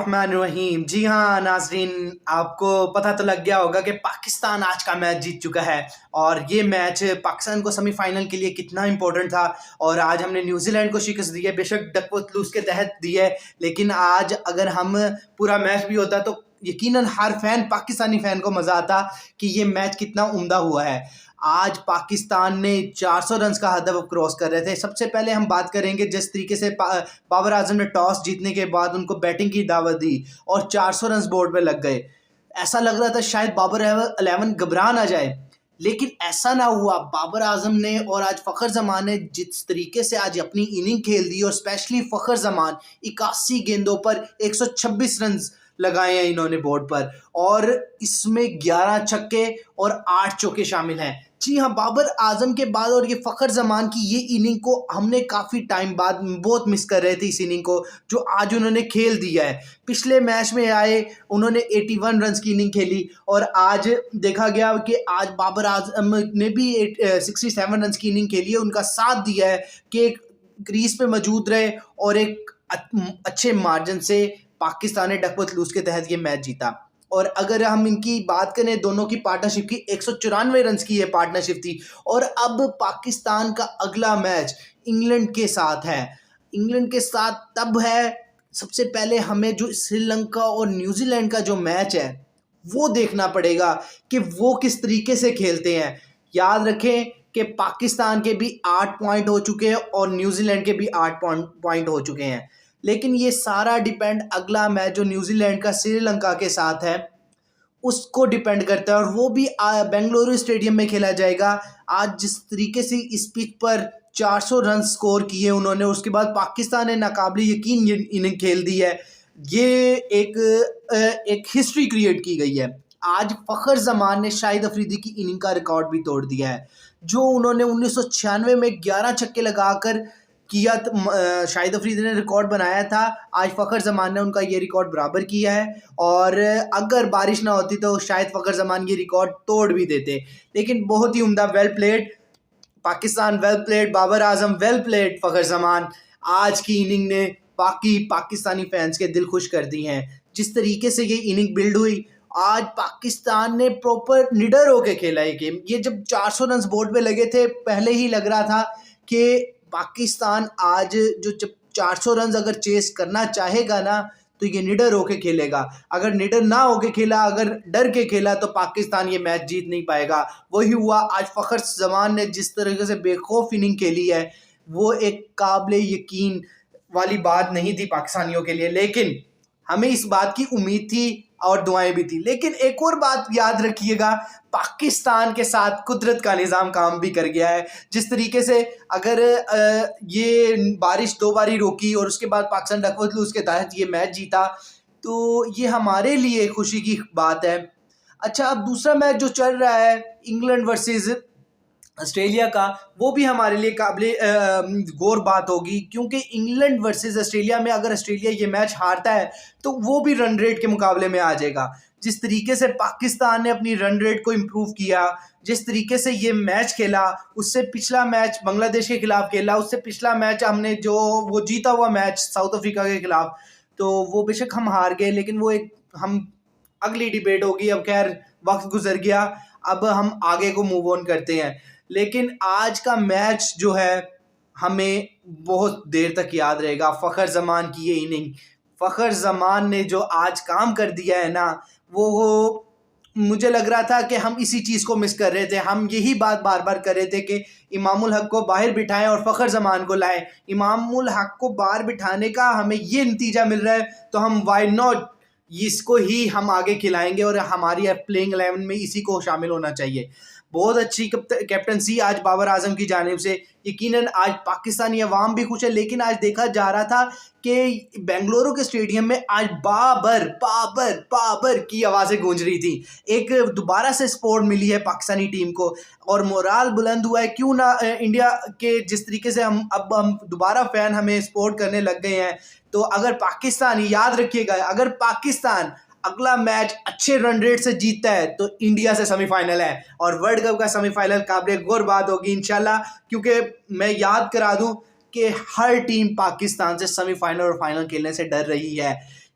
बिस्मिल्लाहिर्रहमानिर्रहीम। जी हाँ नाजरीन, आपको पता तो लग गया होगा कि पाकिस्तान आज का मैच जीत चुका है और ये मैच पाकिस्तान को सेमीफाइनल के लिए कितना इंपॉर्टेंट था। और आज हमने न्यूजीलैंड को शिकस्त दी है, बेशक डकवर्थ के तहत दी है, लेकिन आज अगर हम पूरा मैच भी होता तो यकीनन हर फैन पाकिस्तानी फैन को मज़ा आता कि ये मैच कितना उम्दा हुआ है। आज पाकिस्तान ने 400 रन का हदफ क्रॉस कर रहे थे। सबसे पहले हम बात करेंगे जिस तरीके से बाबर आजम ने टॉस जीतने के बाद उनको बैटिंग की दावत दी और 400 रन बोर्ड पे लग गए। ऐसा लग रहा था शायद बाबर 11 घबरा ना जाए, लेकिन ऐसा ना हुआ। बाबर आजम ने और आज फ़खर जमान ने जिस तरीके से आज अपनी इनिंग खेल दी, और स्पेशली फ़खर जमान 81 गेंदों पर 126 रन लगाए हैं इन्होंने बोर्ड पर, और इसमें 11 छक्के और 8 चौके शामिल हैं। जी हाँ, बाबर आजम के बाद और ये फ़खर जमान की ये इनिंग को हमने काफ़ी टाइम बाद बहुत मिस कर रहे थे, इस इनिंग को जो आज उन्होंने खेल दिया है। पिछले मैच में आए उन्होंने 81 रन की इनिंग खेली, और आज देखा गया कि आज बाबर आजम ने भी 67 रन की इनिंग खेली है। उनका साथ दिया है कि क्रीज पे मौजूद रहे और एक अच्छे मार्जिन से पाकिस्तान ने डकवर्थ के तहत ये मैच जीता। और अगर हम इनकी बात करें, दोनों की पार्टनरशिप की 194 रन की ये पार्टनरशिप थी। और अब पाकिस्तान का अगला मैच इंग्लैंड के साथ है। इंग्लैंड के साथ तब है, सबसे पहले हमें जो श्रीलंका और न्यूजीलैंड का जो मैच है वो देखना पड़ेगा कि वो किस तरीके से खेलते हैं। याद रखें कि पाकिस्तान के भी 8 पॉइंट हो चुके हैं और न्यूजीलैंड के भी 8 पॉइंट हो चुके हैं, लेकिन ये सारा डिपेंड अगला मैच जो न्यूजीलैंड का श्रीलंका के साथ है उसको डिपेंड करता है, और वो भी बेंगलुरु स्टेडियम में खेला जाएगा। आज जिस तरीके से इस पिच पर 400 रन स्कोर किए उन्होंने, उसके बाद पाकिस्तान ने नाकाबिले यकीन इनिंग खेल दी है। ये एक हिस्ट्री क्रिएट की गई है। आज फ़खर जमान ने शाहिद अफरीदी की इनिंग का रिकॉर्ड भी तोड़ दिया है, जो उन्होंने 1996 में 11 छक्के लगाकर किया। शाहिद अफरीदी ने रिकॉर्ड बनाया था, आज फ़खर जमान ने उनका ये रिकॉर्ड बराबर किया है। और अगर बारिश ना होती तो शायद फ़खर जमान ये रिकॉर्ड तोड़ भी देते। लेकिन बहुत ही उम्दा, well played Pakistan, well played Babar Azam, well played Fakhar Zaman. आज की इनिंग ने बाकी पाकिस्तानी फैंस के दिल खुश कर दी हैं। जिस तरीके से ये इनिंग बिल्ड हुई, आज पाकिस्तान ने प्रॉपर निडर होके खेला ये गेम। ये जब 400 रन बोर्ड पे लगे थे, पहले ही लग रहा था कि पाकिस्तान आज जो 400 रन अगर चेस करना चाहेगा ना तो ये निडर होके खेलेगा। अगर निडर ना होके खेला, अगर डर के खेला, तो पाकिस्तान ये मैच जीत नहीं पाएगा। वही हुआ। आज फ़खर जमान ने जिस तरीके से बेखौफ इनिंग खेली है वो एक काबिल यकीन वाली बात नहीं थी पाकिस्तानियों के लिए, लेकिन हमें इस बात की उम्मीद थी और दुआएं भी थी। लेकिन एक और बात याद रखिएगा, पाकिस्तान के साथ कुदरत का निज़ाम काम भी कर गया है। जिस तरीके से अगर ये बारिश 2 बारी रोकी और उसके बाद पाकिस्तान डकवर्थ के तहत ये मैच जीता, तो ये हमारे लिए खुशी की बात है। अच्छा, अब दूसरा मैच जो चल रहा है इंग्लैंड वर्सेस ऑस्ट्रेलिया का, वो भी हमारे लिए काबिल गौर बात होगी, क्योंकि इंग्लैंड वर्सेस ऑस्ट्रेलिया में अगर ऑस्ट्रेलिया ये मैच हारता है तो वो भी रन रेट के मुकाबले में आ जाएगा। जिस तरीके से पाकिस्तान ने अपनी रन रेट को इम्प्रूव किया, जिस तरीके से ये मैच खेला, उससे पिछला मैच बांग्लादेश के खिलाफ खेला, उससे पिछला मैच हमने जो वो जीता हुआ मैच साउथ अफ्रीका के खिलाफ, तो वो बेशक हम हार गए, लेकिन वो एक हम अगली डिबेट होगी। अब खैर वक्त गुजर गया, अब हम आगे को मूव ऑन करते हैं। लेकिन आज का मैच जो है हमें बहुत देर तक याद रहेगा। फ़खर जमान की ये इनिंग, फ़खर जमान ने जो आज काम कर दिया है ना, वो मुझे लग रहा था कि हम इसी चीज़ को मिस कर रहे थे। हम यही बात बार बार कर रहे थे कि इमामुल हक को बाहर बिठाएं और फ़खर जमान को लाएं। इमामुल हक को बाहर बिठाने का हमें ये नतीजा मिल रहा है, तो हम वाई नॉट इसको ही हम आगे खिलाएंगे और हमारी प्लेइंग 11 में इसी को शामिल होना चाहिए। बहुत अच्छी कैप्टनसी आज बाबर आजम की जानिब से। यकीनन आज पाकिस्तानी अवाम भी खुश है, लेकिन आज देखा जा रहा था कि बेंगलुरु के स्टेडियम में आज बाबर बाबर बाबर की आवाज़ें गूंज रही थी। एक दोबारा से सपोर्ट मिली है पाकिस्तानी टीम को और मोराल बुलंद हुआ है। क्यों ना इंडिया के जिस तरीके से हम दोबारा फ़ैन हमें सपोर्ट करने लग गए हैं। तो अगर पाकिस्तान, याद रखिएगा, अगर पाकिस्तान अगला मैच अच्छे रन रेट से जीतता है तो इंडिया से सेमीफाइनल है, और वर्ल्ड कप का सेमीफाइनल काबिल गौर बात होगी इंशाल्लाह। क्योंकि मैं याद करा दूं कि हर टीम पाकिस्तान से सेमीफाइनल और फाइनल खेलने से डर रही है।